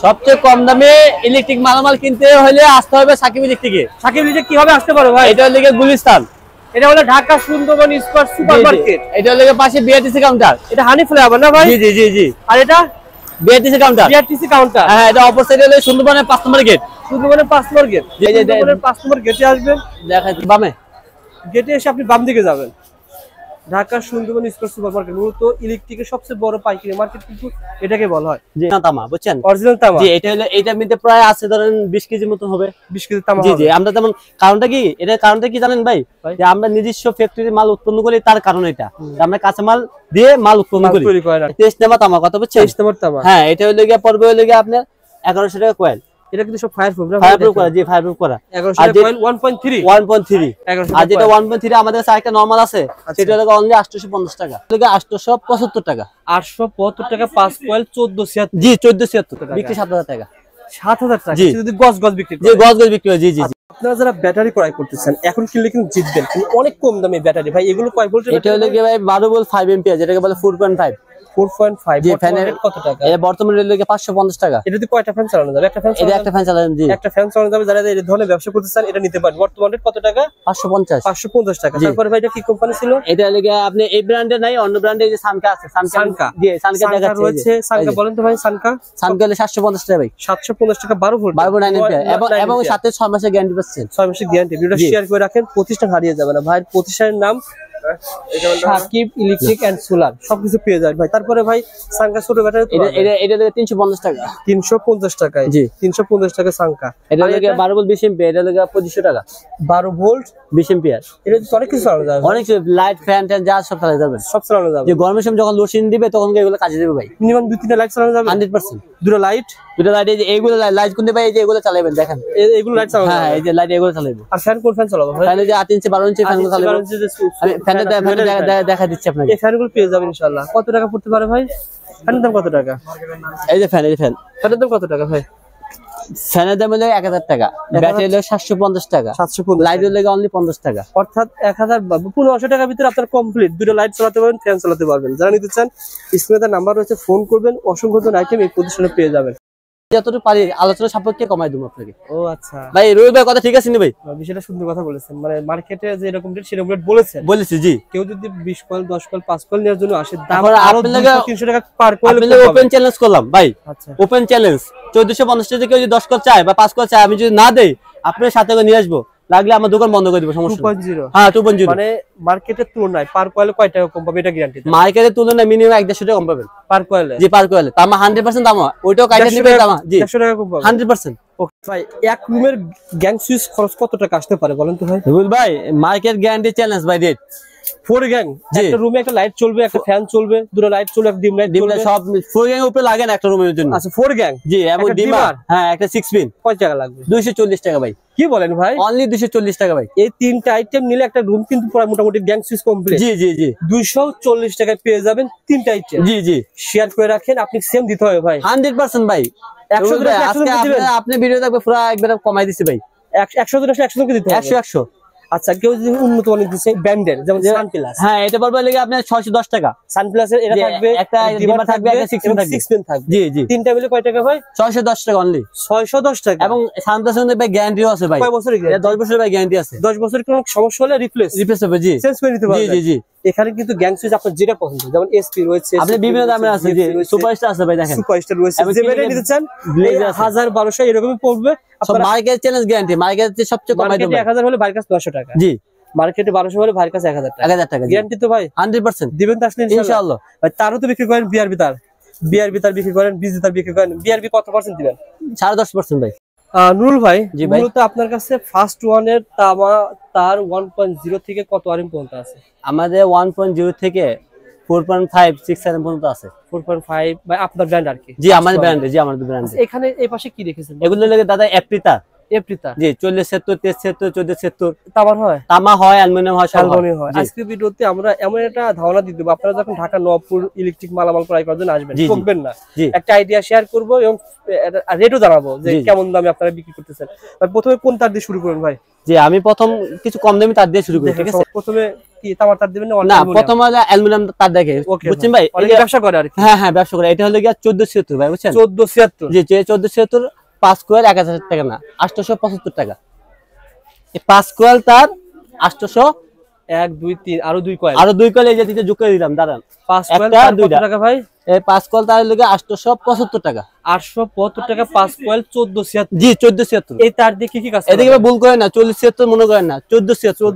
সবচেয়ে কম দামে ইলেকট্রিক মালামাল কিনতে হলে আসতে হবে সাকিব ইলেকট্রিকে। সাকিব ইলেকট্রিক কিভাবে আসতে পারো ভাই? এটা হলো গুলিস্তান, এটা হলো ঢাকা সুন্দরবন স্কয়ার সুপারমার্কেট। এটা হলো পাশে বিআরটিসি কাউন্টার। এটা হানি ফ্লেভার না ভাই? জি জি জি জি। আর এটা বিআরটিসি কাউন্টার। বিআরটিসি কাউন্টার, হ্যাঁ, এটা অপর সাইডে হলো সুন্দরবনের 5 নম্বর গেট। সুন্দরবনের 5 নম্বর গেট। সুন্দরবনের 5 নম্বর গেটে আসবেন, দেখাই বামে গেটে এসে আপনি বাম দিকে যাবেন। ঢাকা সুন্দরবন স্কয়ার সুপারমার্কেট মূলত ইলেকট্রিকের সবচেয়ে বড় পাইকারি মার্কেট, কিন্তু এটাকে বলা হয় জি তামা, বুঝছেন? অরিজিনাল তামা। জি, এটা হলো এটার মধ্যে প্রায় আছে ধরেন 20 কেজি মতো হবে। 20 কেজি তামা। জি জি। আমরা যেমন কারণটা কি, এটা কারণটা কি জানেন ভাই? যে আমরা নিজস্ব ফ্যাক্টরি মাল উৎপন্ন করি, তার কারণ এটা আমরা কাঁচা মাল দিয়ে মাল উৎপন্ন করি। টেস্ট নামা তামা, কথা বুঝছেন? টেস্ট নামা তামা। হ্যাঁ, এটা হলো গিয়া পড়বে হলো গিয়া আপনার 1100 টাকা কয়েল। এটা কিন্তু সব ফায়ারপ্রুফ না? ফায়ারপ্রুফ করা, জি ফায়ারপ্রুফ করা। 1100 টাকা কয়েল 1.3 আর যেটা 1.3 আমাদের কাছে একটা নরমাল আছে, সেটা হলো অনলি 850 টাকা। এটা 875 টাকা। 875 টাকা 5 কয়েল 1476। জি 1476 টাকা। বিক্রি 7000 টাকা। 7000 টাকা যদি গজ বিক্রি করে। জি গজ বিক্রি হয়। জি জি। আপনারা যারা ব্যাটারি ক্রয় করতেছেন এখন কিনলে কিন্তু জিতবেন, অনেক কম দামে ব্যাটারি ভাই। এগুলো কয় ভোল্টের? এটা হলো কি ভাই 12 ভোল্ট 5 এম্পিয়ার, যেটাকে বলে 4.5। 4.5 জি, ফ্যানের কত টাকা? এটা বর্তমানে হলো 550 টাকা। এটাতে কয়টা ফ্যান চালানো যাবে? একটা ফ্যান। এটা একটা ফ্যান চালানো, জি একটা ফ্যান চালানো যাবে। যারা এই ধরনের ব্যবসা করতে চান এটা নিতে পারেন। বর্তমানে কত টাকা? 550 টাকা। তারপরে ভাই এটা কি কোম্পানি ছিল? এটা লাগে আপনি এই ব্র্যান্ডের নাই, অন্য ব্র্যান্ডের যে সানকা আছে। সানকা। জি সানকা দেখাচ্ছে রয়েছে। সানকা বলেন তো ভাই। সানকা হলে 750 টাকা ভাই। 750 টাকা 12 ভোল্ট 9 এম্পিয়ার এবং সাথে 6 মাসের গ্যারান্টি পাচ্ছেন। 6 মাসের গ্যারান্টি। ভিডিওটা শেয়ার করে রাখেন, প্রতিষ্ঠান হারিয়ে যাবে না ভাই। প্রতিষ্ঠানের নাম সাকিব ইলেকট্রিক এন্ড সোলার, সবকিছু পেয়ে যাবেন ভাই। তারপরে ভাই সানকা ছোট ব্যাটারি, এটা 350 টাকা। 350 টাকায়। জি 350 টাকা সানকা। এটা লাগে 12 ভোল্ট 20 এম্পিয়ার, এটা লাগে 2500 টাকা। 12 ভোল্ট 20 এম্পিয়ার। এটা তো অনেক কিছু চালানো যাবে। অনেক লাইট ফ্যান ট্যান যা সব চালানো যাবে। সব চালানো যাবে। যে গরমের সময় যখন লোডশেডিং দিবে তখন এগুলো কাজে দেবে ভাই। মিনিমাম 2-3টা লাইট চালানো যাবে। 100%। দুটো লাইট এই যে এইগুলো লাইট কোনতে ভাই, এই যে এগুলো চালাবেন দেখেন, এইগুলো লাইট চালানো। হ্যাঁ, এই যে লাইট এগুলো চালাবো। আর ফ্যান কোন ফ্যান চালাবো ভাই? ফ্যান যে 8 ইঞ্চি 12 ইঞ্চি ফ্যানগুলো চালাবো। আমি ফ্যানের দেখা দিচ্ছি আপনাকে। এই ফ্যানগুলো পেয়ে যাবেন ইনশাআল্লাহ। কত টাকা পড়তে পারে ভাই? ফ্যানের দাম কত টাকা? এই যে ফ্যান, ফ্যানের দাম কত টাকা ভাই? ফ্যানের দাম হলো 1000 টাকা, ব্যাটারি হলো 750 টাকা, 750, লাইট হলো অনলি 50 টাকা। অর্থাৎ 1500 টাকার ভিতরে আপনার কমপ্লিট দুটো লাইট চালাতে পারবেন, ফ্যান চালাতে পারবেন। যারা নিতে চান স্ক্রিনে তার নাম্বার রয়েছে, ফোন করবেন। অসংখ্য আইটেম এই প্রতিষ্ঠানে পেয়ে যাবেন। যতটুকু পারি আলোচনা সাপেক্ষে কমাই দেব আপনাকে। ও আচ্ছা ভাই, রবি ভাই কথা ঠিক আছে নি ভাই? বিষয়টা সুন্দর কথা বলেছেন। মানে মার্কেটে যে এরকম রেট সেরকম রেট বলেছি। জি, কেউ যদি 20 কয়েল 10 কয়েল 5 কয়েল নেওয়ার জন্য আসে, দাম আরো 300 টাকা পার কয়েল। ওপেন চ্যালেঞ্জ করলাম ভাই। আচ্ছা, ওপেন চ্যালেঞ্জ 1450 টাকা কেউ যদি 10 কয়েল চায় বা 5 কয়েল চায়, আমি যদি না দেই আপনার সাথে করে নিয়ে আসবো, লাগলে আমার দোকান বন্ধ করে দিব, সমস্যা 2.0। হ্যাঁ 2.0। মানে মার্কেটের তুলনায় পার কয়েলে কয় টাকা কম পাবে এটা গ্যারান্টি? মার্কেটের তুলনায় মিনিমাম 150 টাকা কম পাবেন পার কয়েলে। জি, পার কয়েলে। তার মানে 100% দাম, ওইটাও কাইটা নিবে দাম। জি 100 টাকা কম পাবে 100%। ওকে ভাই, এক রুমের গ্যাং সুইচ খরচ কত টাকা আসতে পারে বলেন তো ভাই? রুল ভাই, market guarantee challenge by rate. 4 gang একটা রুমে একটা লাইট চলবে, একটা ফ্যান চলবে, দুটো লাইট চলবে, একটা ডিম লাইট সব 4 গ্যাং উপরে লাগে না একটা রুমের জন্য। আচ্ছা 4 গ্যাং। জি, এবং ডিমার হ্যাঁ একটা 6 পিন। কয় টাকা লাগবে? 240 টাকা ভাই। কি বলেন ভাই? অনলি 240 টাকা ভাই। এই তিনটা আইটেম নিলে একটা রুম কিন্তু পুরো মোটামুটি গ্যাং সুইচ কমপ্লিট। জি জি জি 240 টাকায় পেয়ে যাবেন তিনটা আইটেম। জি জি, শেয়ার করে রাখেন, আপনি সেম দিতে হবে ভাই 100% ভাই। 100 আজকে আপনি ভিডিও দেখবে পুরো একবার কমাই দিছি ভাই। 100 জন 100 জনকে দিতে হবে। 100। আচ্ছা, কেউ যদি উন্নত মানের দিছে ব্র্যান্ডের, যেমন সানপ্লাস, হ্যাঁ এটা বলবো লাগে আপনার 610 টাকা। সানপ্লাসের এটা থাকবে, একটা ডিমার থাকবে, একটা 6 পিন থাকবে। জি জি, তিনটা মিলে কয় টাকা ভাই? 610 টাকা অনলি। 610 টাকা। এবং সানপ্লাসের মধ্যে ভাই গ্যারান্টিও আছে ভাই। কয় বছরের গ্যারান্টি? 10 বছরের ভাই গ্যারান্টি আছে। 10 বছরের কোনো সমস্যা হলে রিপ্লেস হবে। জি, চেঞ্জ করে নিতে পারবেন। জি জি জি। এখানে কিন্তু গ্যাং সুইচ আপনার যেটা পছন্দ, যেমন এসপি রয়েছে, আপনি বিভিন্ন দামের আছে। জি, সুপারস্টার আছে ভাই, দেখেন সুপারস্টার রয়েছে। যেটা নিতে চান 1000-1200 এরকমই পড়বে। সব মার্কেট চ্যালেঞ্জ গ্যারান্টি, মার্কেটে সবচেয়ে কমাই দেব। 1000 হলে বাইরের কাছে 900 টাকা। জি, মার্কেটে 1200 হলে বাইরের কাছে 1000 টাকা। 1000 টাকা গ্যারান্টি তো ভাই 100% দিবেন তো আসলে ইনশাআল্লাহ। ভাই তারও তো বিক্রি করেন বিআরবি তার বিক্রি করেন, বিজি তার বিক্রি করেন। বিআরবি কত পার্সেন্ট দিবেন? 10.5% ভাই। নুরুল ভাই, মূলত আপনার কাছে ফার্স্ট ওয়ানের তার 1.0 থেকে কত আরএম পর্যন্ত আছে? আমাদের 1.0 থেকে 4.5 6 আরএম পর্যন্ত আছে। 4.5 ভাই আপনার ব্র্যান্ড আর কি? জি, আমাদের ব্র্যান্ড। জি, আমাদের ব্র্যান্ড। এখানে এই পাশে কি রেখেছেন? এগুলো লাগে দাদা এপ্রিতা। জি 40 70 30 70 14 70 তামার হয়, তামা হয়, অ্যালুমিনিয়াম হয়, সব হয়। আজকে ভিডিওতে আমরা এমন একটা ধারণা দিয়ে দেব, আপনারা যখন ঢাকা নবপুর ইলেকট্রিক মালামাল ক্রয় করার জন্য আসবেন, ঠকবেন না। একটা আইডিয়া শেয়ার করব এবং রেটও জানাবো যে কেমন দামে আপনারা বিক্রি করতেছেন। প্রথমে কোন তার দিয়ে শুরু করুন ভাই? জি, আমি প্রথম কিছু কম দামি তার দিয়ে শুরু করি, ঠিক আছে? প্রথমে কি তামার তার দিবেন না প্রথম হলো অ্যালুমিনিয়াম তার দেখে বুঝছেন ভাই এই ব্যবসা করে আর কি হ্যাঁ হ্যাঁ ব্যবসা করে এটা হলো গিয়া 1476 ভাই বুঝছেন 1476 জি 1476 5 কোয়েল 1000 টাকা না 875 টাকা এই 5 কোয়েল তার 800 1 2 3 আরো 2 কোয়েল এই যে দিতে যোগ করে দিলাম দাঁড়ান 5 কোয়েল তার কত টাকা ভাই এই 5 কোয়েল তার লাগে 875 টাকা 875 টাকা 5 কোয়েল 1476 জি 1476 এই তার দিয়ে কি কাজ করে এদিকে ভুল করেন না 4076 মনে করেন না 1476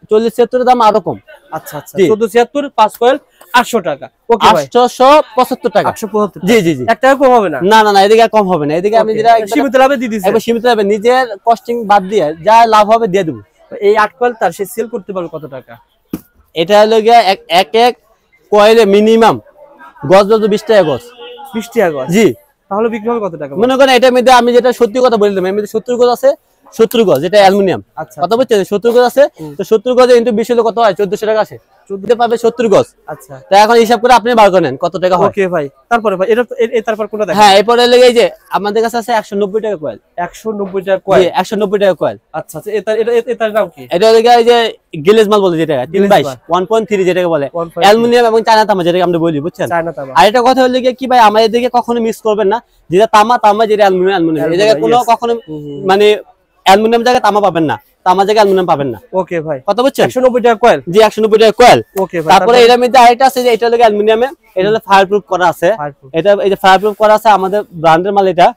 4076 এর দাম আরো কম আচ্ছা আচ্ছা 1476 5 কোয়েল 800 টাকা ওকে ভাই 875 টাকা 875 জি জি জি 1 টাকা কম হবে না না না না এদিকে কম হবে না এদিকে আমি যেটা সীমিত লাভে দিয়ে দিছি একবার সীমিত লাভে নিজের কস্টিং বাদ দিয়ে যা লাভ হবে দিয়ে দেব এই 8 কোয়েল তার সে সেল করতে পারবে কত টাকা এটা হলো গিয়া এক কোয়েলে মিনিমাম গজ 20 টাকা গজ 20 টাকা গজ জি তাহলে বিক্রি হবে কত টাকা মনে করেন এটার মধ্যে আমি যেটা সত্যি কথা বললাম এর মধ্যে 70 গজ আছে 70 গজ যেটা অ্যালুমিনিয়াম আচ্ছা কত বুঝছেন 70 গজ আছে তো 70 গজে ইনটু 20 হলে কত হয় 1400 টাকা আসে 14 পাবে 70 গজ আচ্ছা তো এখন হিসাব করে আপনি বার করেন কত টাকা হয় ওকে ভাই তারপরে ভাই এটা তারপর কোনটা দেখেন হ্যাঁ এরপরে লাগে এই যে আমাদের কাছে আছে 190 টাকা কয়েল 190 টাকা কয়েল জি 190 টাকা কয়েল আচ্ছা আচ্ছা এটার নাম কি এটা লাগে এই যে গিলেজ মাল বলে যেটা 322 1.3 যেটাকে বলে অ্যালুমিনিয়াম এবং চায়না তামা যেটাকে আমরা বলি বুঝছেন চায়না তামা আর এটা কথা হলো কি ভাই আমাদের দিকে কখনো মিক্স করবেন না যেটা তামা যেটা অ্যালুমিনিয়াম এই জায়গায় কোনো কখনো মানে অ্যালুমিনিয়াম জায়গায় তামা পাবেন না তামা জায়গায় অ্যালুমিনিয়াম পাবেন না ওকে ভাই কত বুঝছেন 190 টাকা কয়েল জি 190 টাকা কয়েল ওকে ভাই তারপরে এর মধ্যে আরেকটা আছে যে এটা হলো অ্যালুমিনিয়ামে এটা হলো ফায়ারপ্রুফ করা আছে এটা এই যে ফায়ারপ্রুফ করা আছে আমাদের ব্র্যান্ডের মাল এটা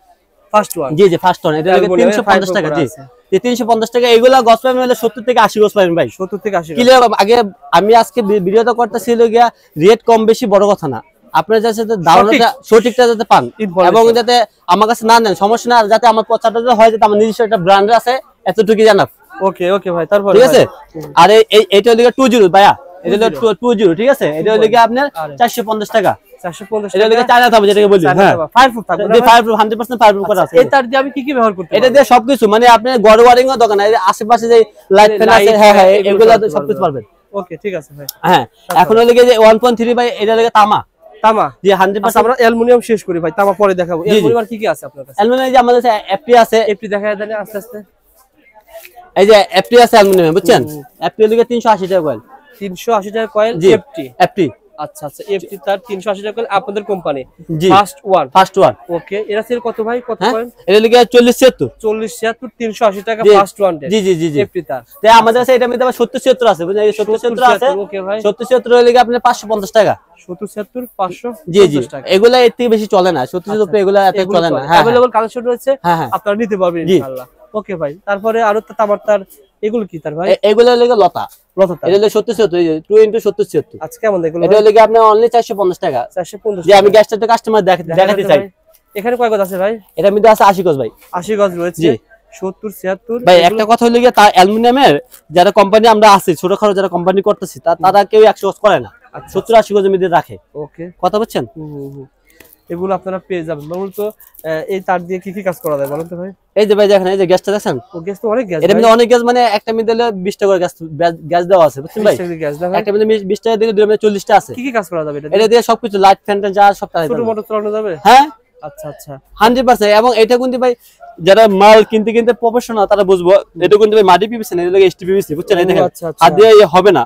ফার্স্ট ওয়ান জি জি ফার্স্ট ওয়ান এটা লাগে 350 টাকা জি 350 টাকা এগুলা গজ পাবেন হলো 70 থেকে 80 গজ পাবেন ভাই 70 থেকে 80 ক্লিয়ার আগে আমি আজকে ভিডিওটা করতেছি গিয়া রেট কম বেশি বড় কথা না আপনারা যাতে ধারণাটা সঠিকটা যাতে পান এবং যাতে আমার কাছে না নেন সমস্যা না যাতে আমার প্রচারটা হয় যাতে আমার নিজস্ব একটা ব্র্যান্ড আছে এতটুকু জানা ওকে ওকে ভাই তারপর ঠিক আছে আর এইটা হলো 20 ভাইয়া এটা হলো 20 ঠিক আছে এটা হলো আপনার 450 টাকা 450 এটা হলো চায়না তামা যেটাকে বলি হ্যাঁ ফায়ারপ্রুফ থাকবে না ফায়ারপ্রুফ 100% ফায়ারপ্রুফ করা আছে এটার দিয়ে আমি কি কি ব্যবহার করতে এটা দিয়ে সবকিছু মানে আপনি ঘর ওয়ারিং এর দোকান আশেপাশে যে লাইট ফ্যান আছে হ্যাঁ হ্যাঁ এগুলো সবকিছু পারবেন ওকে ঠিক আছে ভাই হ্যাঁ এখন হলো যে 1.3 ভাই এটা লাগে তামা জি 100% আমরা অ্যালুমিনিয়াম শেষ করি ভাই তামা পরে দেখাবো অ্যালুমিনিয়াম কি কি আছে আপনার কাছে অ্যালুমিনিয়াম যে আমাদের এফটি আছে এফটি দেখায় দেন আস্তে আস্তে এই যে এফটি আছে অ্যালুমিনিয়াম বুঝছেন এফটি লাগে 380 টাকা কয়েল 380 টাকা কয়েল এফটি আচ্ছা আচ্ছা এফটি তার 380 টাকা কয়েল আপনাদের কোম্পানি জি ফার্স্ট ওয়ান ওকে এরা সেল কত ভাই কত কয়েল এটা লাগে 40 76 380 টাকা ফার্স্ট ওয়ান জি জি জি এফটি তার তাই আমাদের কাছে এটা মধ্যে 70 76 আছে বুঝছেন এই 70 76 আছে ওকে ভাই 70 76 হলে আপনি 550 টাকা 70 500 জি জি এগুলা এর থেকে বেশি চলে না 70 76 এগুলা এত চলে না হ্যাঁ अवेलेबल কালেকশন রয়েছে আপনারা নিতে পারবেন ইনশাআল্লাহ ওকে ভাই তারপরে আরো তামার তার এগুলো কি তার ভাই এগুলা লাগে লতা তার এটা হলো 70 76 2 * 70 76 আচ্ছা কেমন দেখলো এটা লাগে আপনি অনলি 450 টাকা 450 যে আমি গ্যাসটা তো কাস্টমার দেখাতে চাই এখানে কয় গজ আছে ভাই এটার মধ্যে আছে 80 গজ ভাই 80 গজ রয়েছে 70 76 ভাই একটা কথা হলো গিয়ে তার অ্যালুমিনিয়ামের যারা কোম্পানি আমরা আছি ছোটখাটো যারা কোম্পানি করতেছি তারা কেউ 100 গজ করে না 70 80 গজের মধ্যে রাখে ওকে কথা বুঝছেন এগুলো আপনারা পেয়ে যাবেন মূলত এই তার দিয়ে কি কি কাজ করা যায় বলেন তো ভাই এই যে ভাই দেখেন এই যে গ্যাসটা দেখেন ও গ্যাস তো অনেক গ্যাস এর মধ্যে অনেক গ্যাস মানে একটা মধ্যে 20 টাকা করে গ্যাস দেওয়া আছে বুঝছেন ভাই একটা মধ্যে 20 টাকা দিলে দুই মধ্যে 40 টা আছে কি কি কাজ করা যাবে এটা দিয়ে সবকিছু লাইট ফ্যান যা সব কাজ ছোট মোটর চালানো যাবে হ্যাঁ আচ্ছা আচ্ছা 100% এবং এটা কিন্তু ভাই যারা মাল কিনতে প্রফেশনাল তারা বুঝবো এটা কিন্তু ভাই মাটি পিবিসি না এটা লাগে এসটি পিবিসি বুঝছেন এই দেখেন হাত দিয়ে হবে না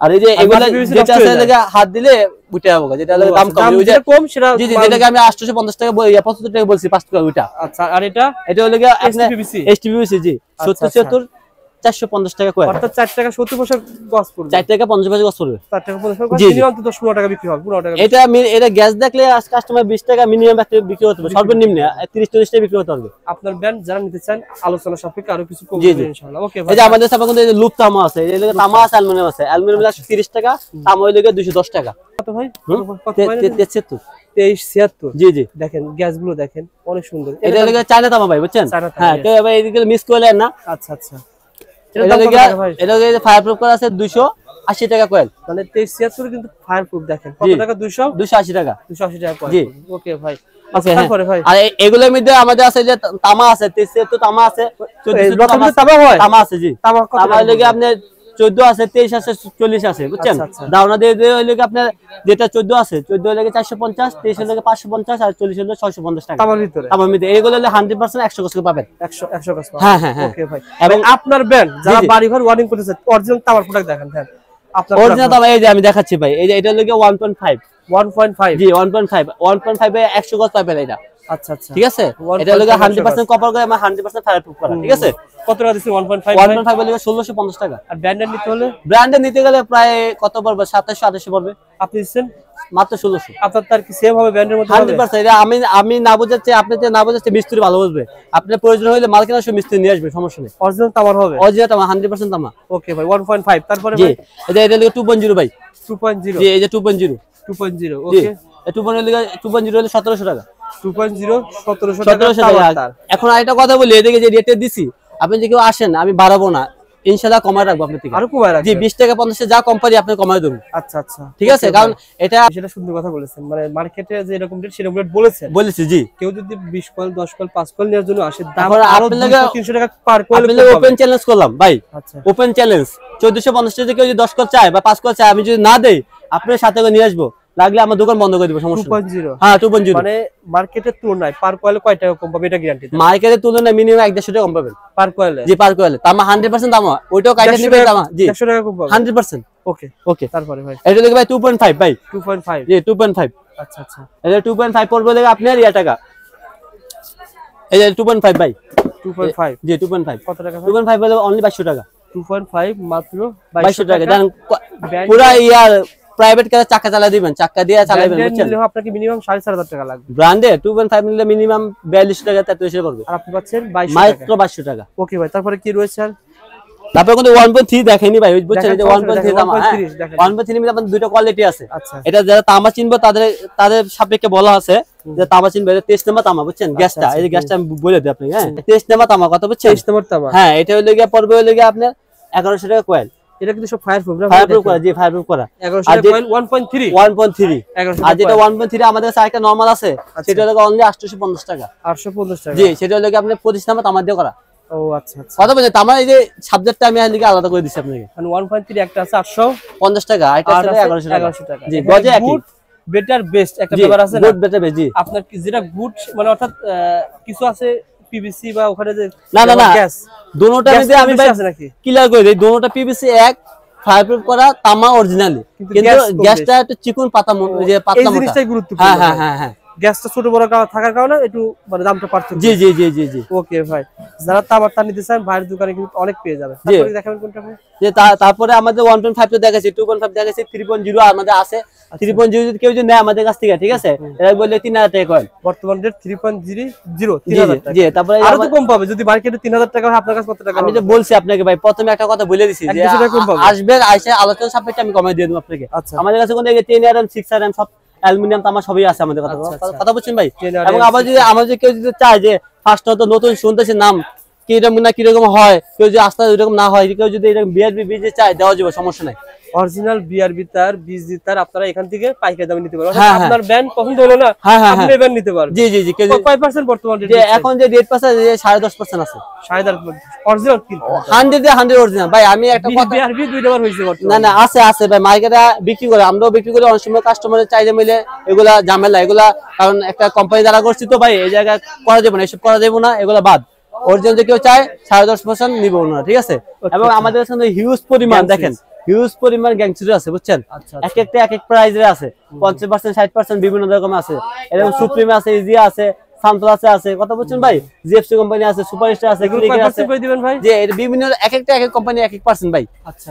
আর এই যে এগুলা যেটা আছে লাগা হাত দিলে উঠে যাবে যেটা লাগে দাম কম ওই যে কম সেটা জি জি যেটাকে আমি 850 টাকা 75 টাকা বলছি 5 টাকা ওইটা আচ্ছা আর এটা লাগে আপনি এসটি পিবিসি জি 70 76 450 টাকা কয় অর্থাৎ 4 টাকা 70 পয়সা গজ পড়বে 4 টাকা 50 পয়সা গজ পড়বে 4 টাকা 50 পয়সা মিনিমাম তো 10 15 টাকা বিক্রি হবে 15 টাকা এটা গ্যাস দেখলে আজ কাস্টমার 20 টাকা মিনিমাম একটা বিক্রি করতে পারবে সর্বনিম্ন 30 40 টাকা বিক্রি করতে পারবে আপনার ব্র্যান্ড যারা নিতে চান আলোচনা সাপেক্ষে আরো কিছু কম হবে ইনশাআল্লাহ ওকে ভাই এই যে আমাদের সাথে কিন্তু এই যে লুপ তামা আছে এই যে তামা আছে অ্যালুমিনিয়াম আছে অ্যালুমিনিয়াম লাগে 30 টাকা তামা হইলে 210 টাকা কত ভাই কত ভাই 73 2376 জি জি দেখেন গ্যাসগুলো দেখেন অনেক সুন্দর এটা লাগে চায়না তামা ভাই বুঝছেন হ্যাঁ কেউ ভাই এদিকে মিস করলেন না আচ্ছা আচ্ছা এটা লাগে ফায়ারপ্রুফ করা আছে 280 টাকা কয়েল মানে 2376 কিন্তু ফায়ারপ্রুফ দেখেন কত টাকা 280 টাকা 280 টাকা কয়েল জি ওকে ভাই তারপরে ভাই আর এগুলোর মধ্যে আমাদের আছে যে তামা আছে 73 তামা আছে 14 তামা হয় তামা আছে জি তামা কত লাগে আপনি 14 আছে 23 আছে 40 আছে বুঝছেন দাওনা দিয়ে হইলে আপনার যেটা 14 আছে 14 লাগে 450 23 লাগে 550 আর 40 হলে 650 টাকা তামার মধ্যে এগুলো হলে 100% 100 গজ পাবেন 100 গজ হ্যাঁ হ্যাঁ ওকে ভাই এবং আপনার ব্র্যান্ড যারা বাড়ি ঘর ওয়ারিং করতেছে অরিজিনাল তামার প্রোডাক্ট দেখেন অরিজিনাল তামা এই যে আমি দেখাচ্ছি ভাই, এই যে এটা হলো 1.5 1.5 জি 1.5 এ 100 গজ পাবেন এটা। আচ্ছা আচ্ছা ঠিক আছে, এটা হলো 100% কপার করে আমার 100% ফায়ার প্রুফ করা। ঠিক আছে, কত টাকা দিছেন 1.5? 1.5 বলে 1650 টাকা। আর ব্র্যান্ডেড নিতে হলে? ব্র্যান্ডেড নিতে গেলে প্রায় কত পড়বে? 2700-2800 পড়বে। আপনি দিচ্ছেন মাত্র 1600। আপনার তার কি সেম হবে ব্র্যান্ডের মধ্যে? 100%। এটা আমি না বুঝাচ্ছি, আপনি যে না বুঝাচ্ছি মিস্ত্রি ভালো বুঝবে। আপনার প্রয়োজন হলে মাল কেনার সময় মিস্ত্রি নিয়ে আসবে, সমস্যা নেই। অরিজিনাল তামার হবে? অরিজিনাল তামা 100% তামা। ওকে ভাই 1.5। তারপরে জি ভাই এটা হলো 2.0 ভাই। 2.0 জি এই যে 2.0 ওকে। এই 2.0 হলো 1700 টাকা। 2.0 1700 টাকা। এখন আরেকটা কথা বলি, এদিকে যে রেটে দিছি, আপনি যে কেউ আসেন আমি বাড়াবো না, ইনশাআল্লাহ কমায় রাখবো আপনার থেকে। আরো কমায় রাখবেন? জি 20 টাকা 50 যা কম পারি আপনি কমায় দেব। আচ্ছা আচ্ছা ঠিক আছে, কারণ এটা সেটা সুন্দর কথা বলেছেন, মানে মার্কেটে যে এরকম রেট সেরকম রেট বলেছি। জি কেউ যদি 20 কয়েল 10 কয়েল 5 কয়েল নেওয়ার জন্য আসে, দাম তারপরে আরো আপনার 200-300 টাকা পার কয়েল। আপনি ওপেন চ্যালেঞ্জ করলাম ভাই। আচ্ছা ওপেন চ্যালেঞ্জ 1450 টাকা কেউ যদি 10 কয়েল চায় বা 5 কয়েল চায়, আমি যদি না দেই আপনার সাথে করে নিয়ে আসবো, লাগলে আমার দোকান বন্ধ করে দিব, সমস্যা নেই। 2.0 হ্যাঁ 2.0 মানে মার্কেটের তুলনায় পার কয়েলে কয় টাকা কম পাবে এটা গ্যারান্টি? মার্কেটের তুলনায় মিনিমাম 150 টাকা কম পাবেন পার কয়েলে? জি পার কয়েলে। তামা 100% তামা, ওইটাও কাইটা নিবে তামা। জি 100 টাকা কম পাবে 100%। ওকে ওকে তারপরে ভাই এটা দেখবে ভাই 2.5 ভাই। 2.5 জি 2.5। আচ্ছা আচ্ছা এটা 2.5 পড়বে দেখে আপনার টাকা। এই যে 2.5 ভাই। 2.5 জি 2.5 কত টাকা ভাই? 2.5 বলে অনলি 2200 টাকা। 2.5 মাত্র 2200 টাকা। জানেন পুরা ইয়ার প্রাইভেট কারে চাকা চালা দিবেন, চাকা দিয়ে চালাবেন, বুঝছেন? নিলে আপনাকে মিনিমাম 4500 টাকা লাগবে। ব্র্যান্ডে 2.5 নিলে মিনিমাম 42 টাকা 43 পড়বে। আর আপনি পাচ্ছেন 2200 মাত্র 2200 টাকা। ওকে ভাই তারপরে কি রয়েছে? আর তারপরে কিন্তু 1.3 দেখাইনি ভাই, বুঝছেন? এই যে 1.3 তামা, 1.3 এর মধ্যে দুটো কোয়ালিটি আছে। আচ্ছা এটা যারা তামা চিনবে তাদের সাপেক্ষে বলা আছে যে তামা চিনবে, এটা 23 নাম্বার তামা, বুঝছেন? গ্যাসটা, এই যে গ্যাসটা আমি বলে দিই আপনাকে। হ্যাঁ 23 নাম্বার তামা, কথা বুঝছেন? 23 নম্বর তামা। হ্যাঁ এটা হলো গিয়ে পড়বে হলো গিয়ে আপনার 1100 টাকা কয়েল। এটা কিন্তু সব ফায়ার প্রুফ না? ফায়ার প্রুফ করা। জি ফায়ার প্রুফ করা। 1100 টাকা কয়েল 1.3 আর যেটা 1.3 আমাদের কাছে আরেকটা নরমাল আছে, সেটা হলো অনলি 850 টাকা। 850 টাকা। জি সেটা হলো আপনার 25 নাম্বার তামা দিয়ে করা। ও আচ্ছা আচ্ছা কথা বলছেন তামা, এই যে সাবজেক্টটা আমি লিখে আলাদা করে দিছি আপনাকে। মানে 1.3 একটা আছে 850 টাকা, আরেকটা আছে 1100 টাকা। জি গজে একই। গুড বেটার বেস্ট একটা ব্যাপার আছে না? Good better best. জি আপনার কি যেটা গুড মানে অর্থাৎ কিছু আছে পিভিসি বা ওখানে যে না গ্যাস, দুটোটা আমি ভাই আছে নাকি ক্লিয়ার করে দেই, দুটোটা পিভিসি এক, ফায়ার প্রুফ করা তামা অরিজিনালি, কিন্তু গ্যাসটা একটু চিকন পাতা যে পাতলা মোটা। এই জিনিসটাই গুরুত্বপূর্ণ। হ্যাঁ গ্যাসটা ছোট বড় থাকার কারণে একটু মানে দামটা পার্থক্য। জি জি জি জি জি ওকে ভাই, যারা তামারটা নিতে চান ভাইয়ের দোকানে কিন্তু অনেক পেয়ে যাবে। তারপরে দেখাবেন কোনটা ভাই? যে তারপরে আমাদের 1.5 তো দেখাচ্ছি, 2.5 দেখাচ্ছি, 3.0 আমাদের আছে। 3.0 যদি কেউ যদি নেয় আমাদের কাছ থেকে, ঠিক আছে, এরা বললে 3000 টাকা কয়েল বর্তমান রেট 3.0 জি। তারপরে আরো তো কম পাবে যদি মার্কেটে 3000 টাকা হয়, আপনার কাছে কত টাকা? আমি তো বলছি আপনাকে ভাই, প্রথমে একটা কথা বলে দিছি যে আসবে আইসে আলোচনা সাপেক্ষে আমি কমাই দিয়ে দেব আপনাকে। আমাদের কাছে কোন 10RM 6RM সব অ্যালুমিনিয়াম তামা সবই আছে আমাদের। কথা বলছেন ভাই। এবং আবার যদি আমাদের কেউ যদি চায় যে ফার্স্ট হয়তো নতুন শুনতেছে নাম কিরকম না কিরকম হয়, কেউ যদি আস্থা এরকম না হয়, কেউ যদি এরকম বিআরবি বীজ চায় দেওয়া যাবে, সমস্যা নাই। অরিজিনাল বিআরবি তার বীজ তার আপনারা এখান থেকে পাইকারি দামে নিতে পারবেন। আপনার ব্র্যান্ড পছন্দ হলো না, আপনি এবার নিতে পারবেন। জি জি জি। কয় পার্সেন্ট বর্তমান রেট? যে এখন যে রেট পাচ্ছে যে 10.5% আছে। 10.5 অরিজিনাল কি? 100 অরিজিনাল ভাই। আমি একটা কথা, বিআরবি 2 বার হইছে বর্তমানে। না আছে ভাই, মার্কেটে বিক্রি করে, আমরাও বিক্রি করি। অনেক সময় কাস্টমারের চাহিদা মিলে এগুলা ঝামেলা, এগুলা কারণ একটা কোম্পানি দ্বারা করছি তো ভাই, এই জায়গায় করা যাবে না, এসব করা যাবে না, এগুলা বাদ। অরিজিনাল যে কেউ চায় 10.5% নিব না, ঠিক আছে? এবং আমাদের কাছে হিউজ পরিমাণ, দেখেন হিউজ পরিমাণ গ্যাংসুরি আছে, বুঝছেন? এক একটা এক এক প্রাইজের আছে, 50% 60% বিভিন্ন রকম আছে। এরকম সুপ্রিম আছে, ইজিয়া আছে, সানপ্লাসে আছে, কথা বলছেন ভাই, জিএফসি কোম্পানি আছে, সুপারস্টার আছে, ক্লিকার আছে। দিবেন ভাই যে বিভিন্ন এক একটা এক এক কোম্পানি এক এক পার্সেন্ট ভাই।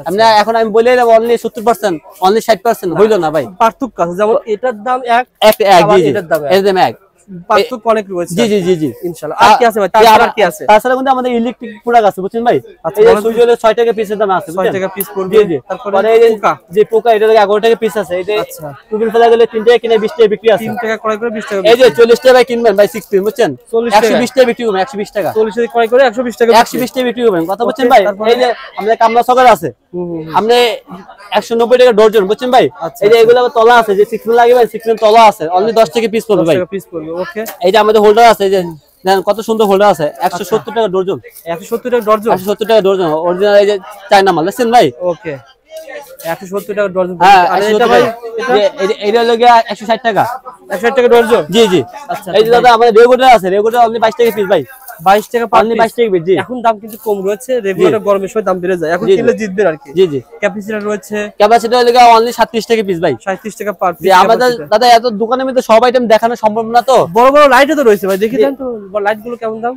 আপনি এখন আমি বলে দিলাম অনলি 70%, অনলি 60% হইলো না ভাই। পার্থক্য আছে, যেমন এটার দাম এক, এটার দাম এক, পার্থক্য অনেক রয়েছে। জি জি জি জি ইনশাআল্লাহ। আর কি আছে ভাই? তারপর কি আছে? তাছাড়া কিন্তু আমাদের ইলেকট্রিক প্রোডাক্ট আছে, বুঝছেন ভাই? এই যে সুইচ হলো 6 টাকা পিসের দাম আছে, 6 টাকা পিস পড়বে। জি জি। তারপরে এই যে পোকা, এটা 11 টাকা পিস আছে। এই যে টুপিল ফেলা গেলে 3 টাকা কিনে 20 টাকা বিক্রি আছে। 3 টাকা ক্রয় করে 20 টাকা। এই যে 40 টাকা কিনবেন ভাই 16, বুঝছেন? 120 টাকা বিক্রি করবেন, 120 টাকা। 40 টাকা ক্রয় করে 120 টাকা 120 টাকা বিক্রি করবেন, কথা বলছেন ভাই? এই যে আমাদের কামলা সকার আছে, আপনি 190 টাকা ডজন, বুঝছেন ভাই? এই যে এগুলো তলা আছে, যে 16 লাগবে, 16 তলা আছে, অনলি 10 টাকা পিস পড়বে ভাই। 10 টাকা পিস পড়বে। ওকে। এই যে আমাদের হোল্ডার আছে, যে দেখেন কত সুন্দর হোল্ডার আছে, 170 টাকা ডজন। 170 টাকা ডজন? 170 টাকা ডজন অরিজিনাল, এই যে চায়না মাল, দেখছেন ভাই? ওকে। 170 টাকা ডজন। হ্যাঁ, আর এটা ভাই এটা হলো গিয়া 160 টাকা। 160 টাকা ডজন? জি জি। আচ্ছা। এই যে দাদা আমাদের রেগুলেটর আছে, রেগুলেটর অনলি 22 টাকা পিস ভাই। 22 টাকা পার অনলি 22 টাকা পিস। জি এখন দাম কিন্তু কম রয়েছে, রেগুলার গরমের সময় দাম বেড়ে যায়, এখন কিনলে জিতবেন আর কি। জি জি ক্যাপাসিটর রয়েছে, ক্যাপাসিটি হলো অনলি 37 টাকা পিস ভাই, 37 টাকা পার পিস। জি আমাদের দাদা এত দোকানের মধ্যে সব আইটেম দেখানো সম্ভব না, তো বড় বড় লাইটও তো রয়েছে ভাই, দেখি দেন তো লাইট গুলো কেমন দাম।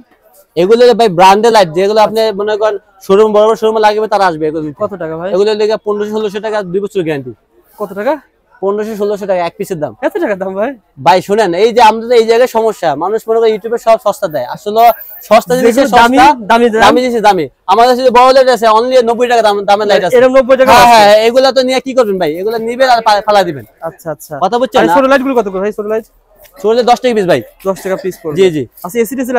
এগুলো ভাই ব্র্যান্ডের লাইট, যেগুলো আপনি মনে করেন শোরুম বড় বড় শোরুমে লাগবে তারা আসবে। এগুলো কত টাকা ভাই? এগুলো লেগে 1500-1600 টাকা 2 বছর গ্যারান্টি। কত টাকা? 1500-1600 টাকা এক পিসের দাম। এত টাকা দাম ভাই? ভাই শুনেন, এই যে আমাদের এই জায়গায় সমস্যা, মানুষ মনে করে ইউটিউবে সব সস্তা দেয়, আসলে সস্তা জিনিসের দামি দামি দামি জিনিস দামি। আমাদের কাছে বড় লাইট আছে অনলি 90 টাকা দামের লাইট আছে, এরকম 90 টাকা? হ্যাঁ এগুলা তো নিয়ে কি করবেন ভাই, এগুলা নিবেন আর ফালা দিবেন। আচ্ছা আচ্ছা, কথা বুঝছেন আর না? ছোট লাইট গুলো কত করে ভাই? ছোট লাইট চলে 10 টাকা পিস ভাই, 10 টাকা পিস পড়বে। জি জি। আচ্ছা এসিডিসি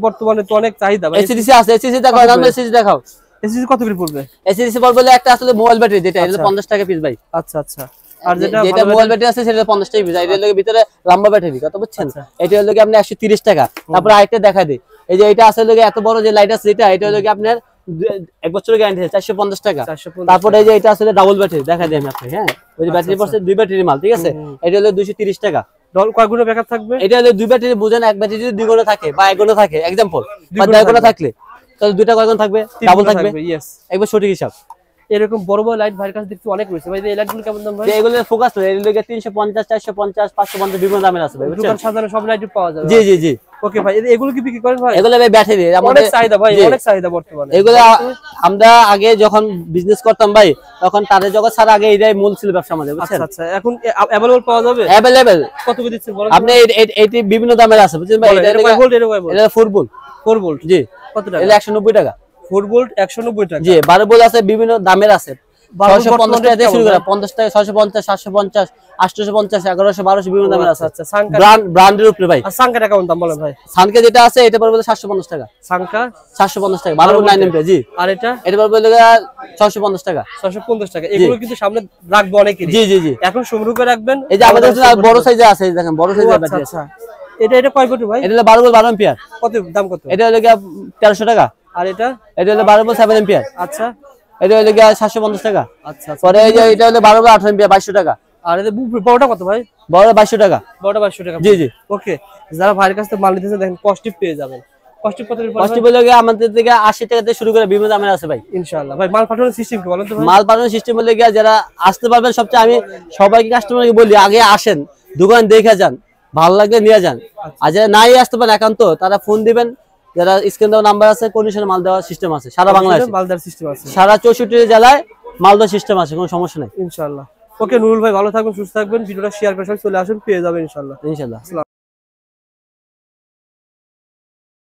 বর্তমানে তো অনেক চাহিদা ভাই। এসিডিসি আছে, এসিডিসি দেখাও, আমরা এসিডিসি দেখাও। এসিডিসি কত করে পড়বে? এসিডিসি বলে একটা আসলে মোবাইল ব্যাটারি, যেটা এটা 50 টাকা পিস ভাই। আচ্ছা আচ্ছা, আর যেটা মোবাইল ব্যাটারি আছে সেটা 50 টাকা পিস, এটার লগে ভিতরে লম্বা ব্যাটারি, কথা বুঝছেন? এটা হলো কি আপনি 130 টাকা। তারপর আরেকটা দেখা দেই, এই যে এটা আসলে এত বড় যে লাইট আছে যেটা, এটা হলো কি আপনার 1 বছরের গ্যারান্টি আছে 450 টাকা। তারপর এই যে এটা আসলে ডাবল ব্যাটারি, দেখা দেই আমি আপনাকে, হ্যাঁ ওই যে ব্যাটারি পড়ছে 2 ব্যাটারি মাল, ঠিক আছে? এটা হলো 230 টাকা। কয় গুণে ব্যাকআপ থাকবে? এটা হলো 2 ব্যাটারি, বুঝেন এক ব্যাটারি যদি 2 গুণে থাকে বা 1 গুণে থাকে, एग्जांपल বা 2 গুণে থাকলে তাহলে দুইটা কয় গুণ থাকবে? ডাবল থাকবে। यस, একবার সঠিক হিসাব। এরকম বড় বড় লাইট ভাইয়ের কাছে দেখতে অনেক রয়েছে ভাই। এই লাইটগুলো কেমন দাম ভাই? এগুলো ফোকাস না, এগুলো 350, 450, 550 বিভিন্ন দামের আছে ভাই, বুঝছেন? দোকান সাজানো সব লাইট পাওয়া যাবে। জি জি জি। ওকে ভাই, এগুলো কি বিক্রি করেন ভাই? এগুলো ভাই ব্যাটারি, অনেক চাহিদা ভাই, অনেক চাহিদা বর্তমানে। এগুলো আমরা আগে যখন বিজনেস করতাম ভাই, তখন তাদের জগৎ ছাড়া আগে এটাই মূল ছিল ব্যবসা আমাদের, বুঝছেন? আচ্ছা আচ্ছা, এখন अवेलेबल পাওয়া যাবে? अवेलेबल। কত করে দিচ্ছেন বলেন? আপনি এটি বিভিন্ন দামের আছে, বুঝছেন ভাই? এটা কয় ভোল্ট? এটা 4 ভোল্ট। 4 ভোল্ট। জি। কত টাকা? এটা 190 টাকা। 4 ভোল্ট 190 টাকা। জি, 12 ভোল্ট আছে, বিভিন্ন দামের আছে। 650 টাকা থেকে শুরু করে 50 টাকা, 650, 750, 850, 1100, 1200 বিভিন্ন দামের আছে। আচ্ছা, সানকা ব্র্যান্ডের উপরে ভাই। আর সানকাটা কেমন দাম বলেন ভাই? সানকে যেটা আছে এটা পড়বে 750 টাকা। সানকা 750 টাকা 12 ভোল্ট 9 এম্পিয়ার। জি। আর এটা পড়বে 650 টাকা। 650 টাকা। এগুলো কিন্তু সামনে রাখবো অনেকেরই। জি জি জি। এখন সংগ্রহ করে রাখবেন। এই যে আমাদের কাছে বড় সাইজে আছে, দেখেন বড় সাইজের ব্যাটারি আছে। আচ্ছা, এটা কয় ভোল্ট ভাই? এটা হলো 12 ভোল্ট 12 এম্পিয়ার। কত দাম কত? এটা হলো 1300 টাকা। আর এটা হলো 12 ভোল্ট 7 এম্পিয়ার। আচ্ছা, এটা হলো 750 টাকা। আচ্ছা আচ্ছা। পরে এই যে এটা হলো 12 ভোল্ট 18 এম্পিয়ার 2200 টাকা। আর এটা বড়টা কত ভাই? বড় 2200 টাকা। বড়টা 2200 টাকা। জি জি। ওকে, যারা ভাইয়ের কাছ থেকে মাল নিতেছেন দেখেন কস্টিভ পেয়ে যাবেন। কস্টিভ কত পড়বে? কস্টিভ হলো আমাদের থেকে 80 টাকা থেকে শুরু করে বিভিন্ন দামের আছে ভাই, ইনশাআল্লাহ। ভাই মাল পাঠানোর সিস্টেম কি বলেন তো ভাই? মাল পাঠানোর সিস্টেম হলো যারা আসতে পারবেন, সবচেয়ে আমি সবাইকে কাস্টমারকে বলি আগে আসেন, দোকান দেখে যান, ভালো লাগলে নিয়ে যান। আর যারা নাই আসতে পারেন একান্ত, তারা ফোন দিবেন, যারা স্ক্রিন দেওয়া নাম্বার আছে, কন্ডিশনে মাল দেওয়ার সিস্টেম আছে সারা বাংলাদেশে, মাল দেওয়ার সিস্টেম আছে সারা 64 জেলায় মাল দেওয়ার সিস্টেম আছে, কোনো সমস্যা নাই ইনশাআল্লাহ। ওকে নুরুল ভাই, ভালো থাকবেন, সুস্থ থাকবেন, ভিডিওটা শেয়ার করে সবাই চলে আসুন, পেয়ে যাবেন ইনশাআল্লাহ। ইনশাআল্লাহ।